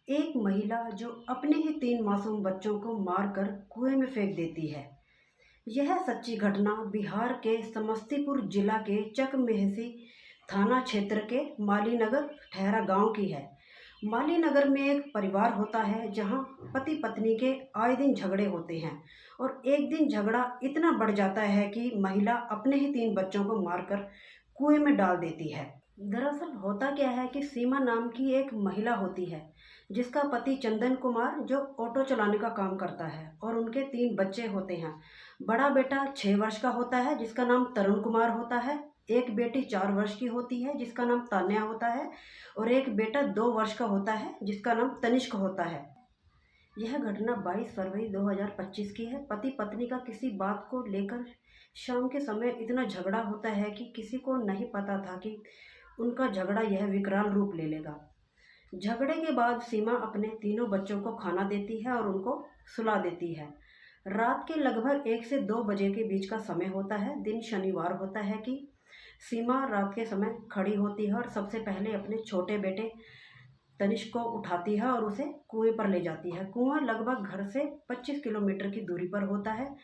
एक महिला जो अपने ही 3 मासूम बच्चों को मारकर कुएं में फेंक देती है। यह सच्ची घटना बिहार के समस्तीपुर जिला के चकमेहसी थाना क्षेत्र के मालीनगर ठहरा गांव की है। मालीनगर में एक परिवार होता है जहां पति पत्नी के आए दिन झगड़े होते हैं और एक दिन झगड़ा इतना बढ़ जाता है कि महिला अपने ही 3 बच्चों को मारकर कुएं में डाल देती है। दरअसल होता क्या है कि सीमा नाम की एक महिला होती है जिसका पति चंदन कुमार जो ऑटो चलाने का काम करता है और उनके 3 बच्चे होते हैं। बड़ा बेटा 6 वर्ष का होता है जिसका नाम तरुण कुमार होता है, एक बेटी 4 वर्ष की होती है जिसका नाम तान्या होता है और एक बेटा 2 वर्ष का होता है जिसका नाम तनिष्क होता है। यह घटना 22 फरवरी 2025 की है। पति पत्नी का किसी बात को लेकर शाम के समय इतना झगड़ा होता है कि किसी को नहीं पता था कि उनका झगड़ा यह विकराल रूप ले लेगा। झगड़े के बाद सीमा अपने तीनों बच्चों को खाना देती है और उनको सुला देती है। रात के लगभग 1 से 2 बजे के बीच का समय होता है। दिन शनिवार होता है कि सीमा रात के समय खड़ी होती है और सबसे पहले अपने छोटे बेटे तनिष्क को उठाती है और उसे कुएं पर ले जाती है। कुआं लगभग घर से 25 किलोमीटर की दूरी पर होता है।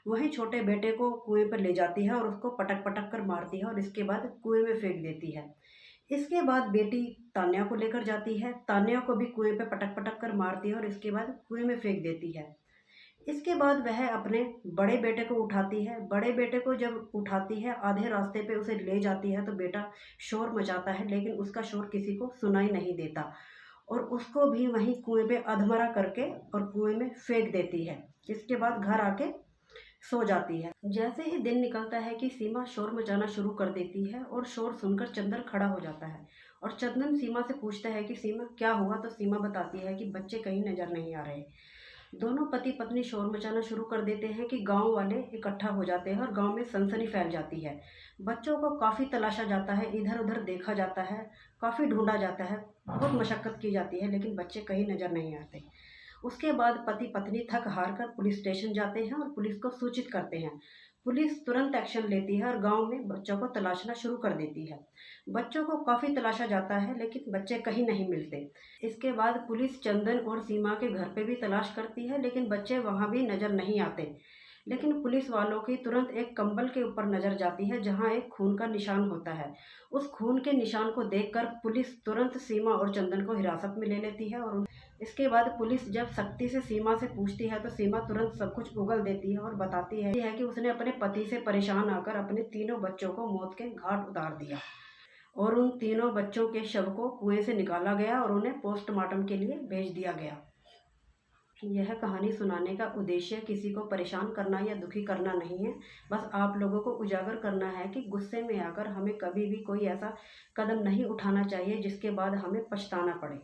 वहीं छोटे बेटे को कुएं पर ले जाती है और उसको पटक पटक कर मारती है और इसके बाद कुएं में फेंक देती है। इसके बाद बेटी तान्या को लेकर जाती है। तान्या को भी कुएं पे पटक पटक कर मारती है और इसके बाद कुएं में फेंक देती है। इसके बाद वह अपने बड़े बेटे को उठाती है। बड़े बेटे को जब उठाती है आधे रास्ते पे उसे ले जाती है तो बेटा शोर मचाता है लेकिन उसका शोर किसी को सुनाई नहीं देता और उसको भी वहीं कुएं पे अधमरा करके और कुएं में फेंक देती है। इसके बाद घर आके सो जाती है। जैसे ही दिन निकलता है कि सीमा शोर मचाना शुरू कर देती है और शोर सुनकर चंदन खड़ा हो जाता है और चंदन सीमा से पूछता है कि सीमा क्या हुआ, तो सीमा बताती है कि बच्चे कहीं नजर नहीं आ रहे। दोनों पति पत्नी शोर मचाना शुरू कर देते हैं कि गांव वाले इकट्ठा हो जाते हैं और गांव में सनसनी फैल जाती है। बच्चों को काफ़ी तलाशा जाता है, इधर उधर देखा जाता है, काफ़ी ढूंढा जाता है, बहुत मशक्कत की जाती है लेकिन बच्चे कहीं नज़र नहीं आते। उसके बाद पति पत्नी थक हार कर पुलिस स्टेशन जाते हैं और पुलिस को सूचित करते हैं। पुलिस तुरंत एक्शन लेती है और गांव में बच्चों को तलाशना शुरू कर देती है। बच्चों को काफ़ी तलाशा जाता है लेकिन बच्चे कहीं नहीं मिलते। इसके बाद पुलिस चंदन और सीमा के घर पे भी तलाश करती है लेकिन बच्चे वहां भी नज़र नहीं आते। लेकिन पुलिस वालों की तुरंत एक कंबल के ऊपर नज़र जाती है जहां एक खून का निशान होता है। उस खून के निशान को देखकर पुलिस तुरंत सीमा और चंदन को हिरासत में ले लेती है और इसके बाद पुलिस जब सख्ती से सीमा से पूछती है तो सीमा तुरंत सब कुछ उगल देती है और बताती है कि उसने अपने पति से परेशान आकर अपने तीनों बच्चों को मौत के घाट उतार दिया और उन तीनों बच्चों के शव को कुएं से निकाला गया और उन्हें पोस्टमार्टम के लिए भेज दिया गया। यह कहानी सुनाने का उद्देश्य किसी को परेशान करना या दुखी करना नहीं है, बस आप लोगों को उजागर करना है कि गुस्से में आकर हमें कभी भी कोई ऐसा कदम नहीं उठाना चाहिए जिसके बाद हमें पछताना पड़े।